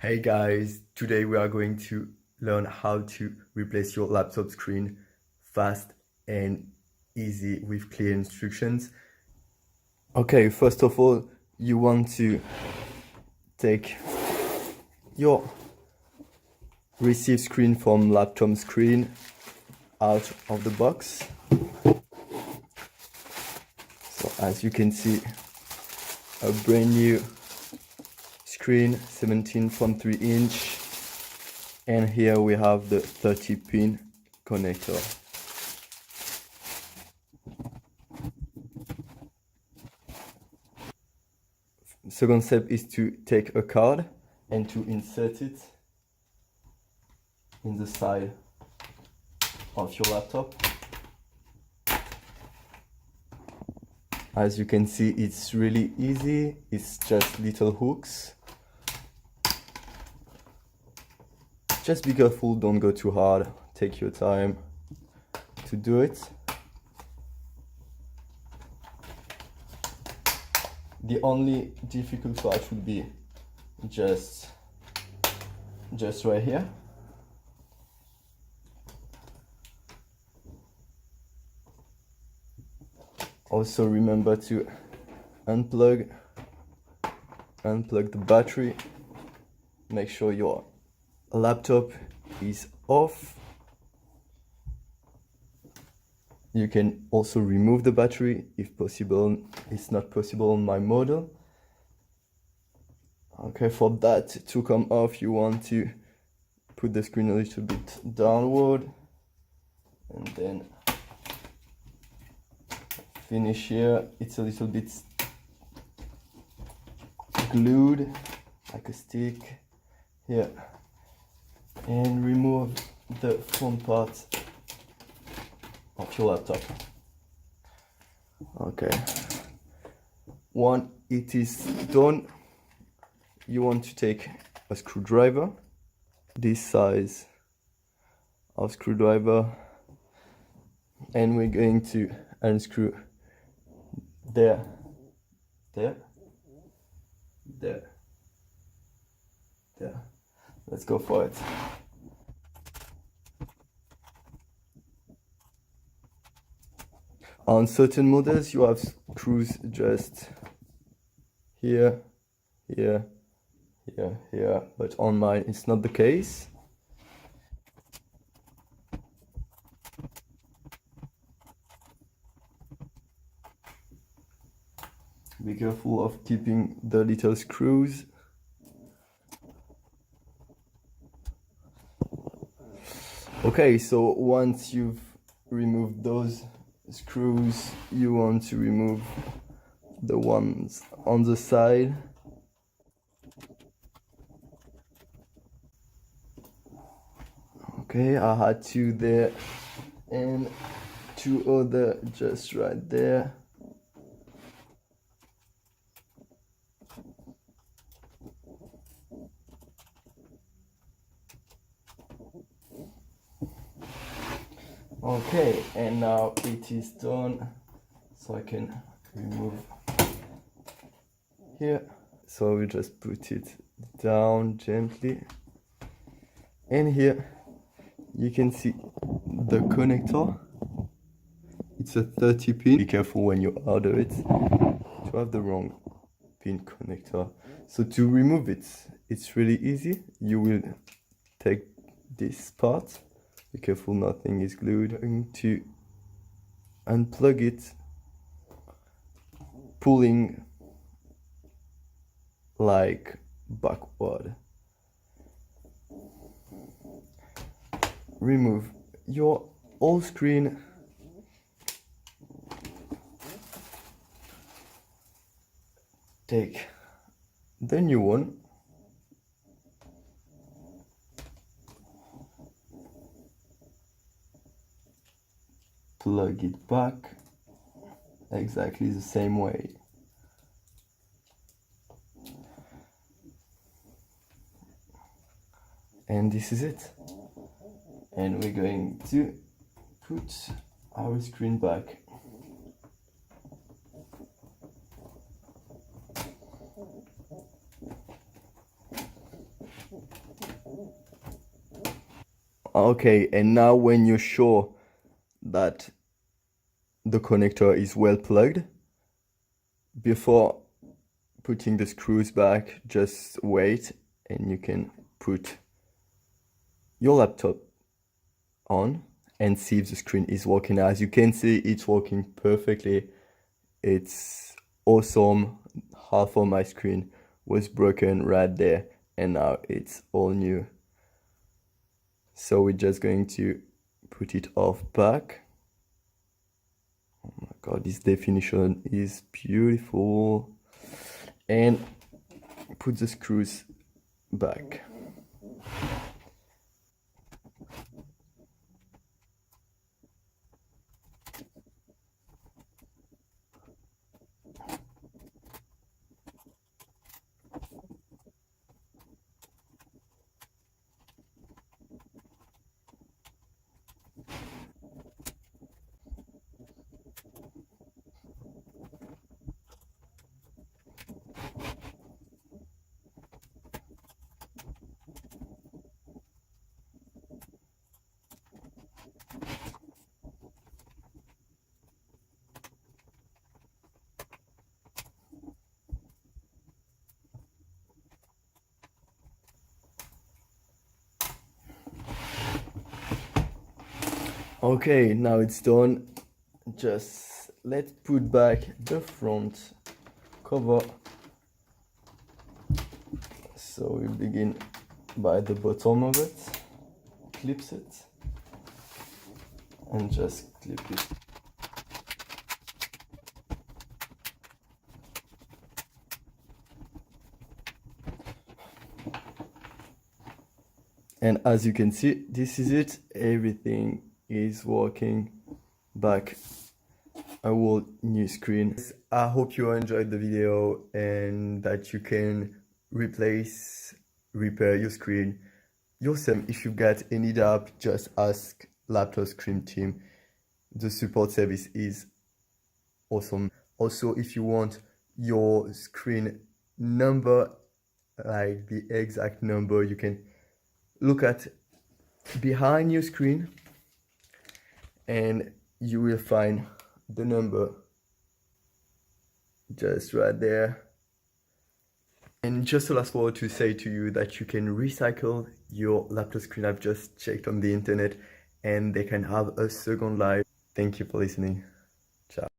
Hey guys, today we are going to learn how to replace your laptop screen fast and easy with clear instructions. Okay, first of all, you want to take your receive screen from laptop screen out of the box. So as you can see, a brand new screen, 17.3 inch, and here we have the 30 pin connector. Second step is to take a card and to insert it in the side of your laptop. As you can see, it's really easy. It's just little hooks. Just be careful, don't go too hard. Take your time to do it. The only difficult part would be just right here. Also remember to unplug the battery. Make sure your laptop is off. You can also remove the battery if possible. It's not possible on my model. Okay, for that to come off, you want to put the screen a little bit downward and then finish here. It's a little bit glued like a stick here, and remove the front part of your laptop. Okay, once it is done, you want to take a screwdriver, this size of screwdriver, and we're going to unscrew there. Let's go for it. On certain models you have screws just here, but on mine it's not the case. Be careful of keeping the little screws. Okay, so once you've removed those screws, you want to remove the ones on the side. Okay, I had two there and two other just right there. Okay, and now it is done, so I can remove here. So we just put it down gently, and here you can see the connector. It's a 30 pin. Be careful when you order it to have the wrong pin connector. So to remove it, it's really easy. You will take this part. Be careful, nothing is glued. I'm going to unplug it, pulling like backward. Remove your old screen. Take the new one. Plug it back exactly the same way. And this is it. And we're going to put our screen back. Okay, and now when you're sure that the connector is well plugged, before putting the screws back, just wait and you can put your laptop on and see if the screen is working. As you can see, it's working perfectly. It's awesome. Half of my screen was broken right there and now it's all new. So we're just going to put it off back. Oh my god, this definition is beautiful. And put the screws back. Okay, now it's done. Just let's put back the front cover. So we begin by the bottom of it, clips it, and just clip it. And as you can see, this is it. Everything is working. Back a whole new screen. I hope you enjoyed the video and that you can repair your screen yourself. If you got any doubt, just ask Laptop Screen team. The support service is awesome. Also, if you want your screen number, like the exact number, you can look at behind your screen and you will find the number just right there. And just a last word to say to you that you can recycle your laptop screen. I've just checked on the internet and they can have a second life. Thank you for listening. Ciao.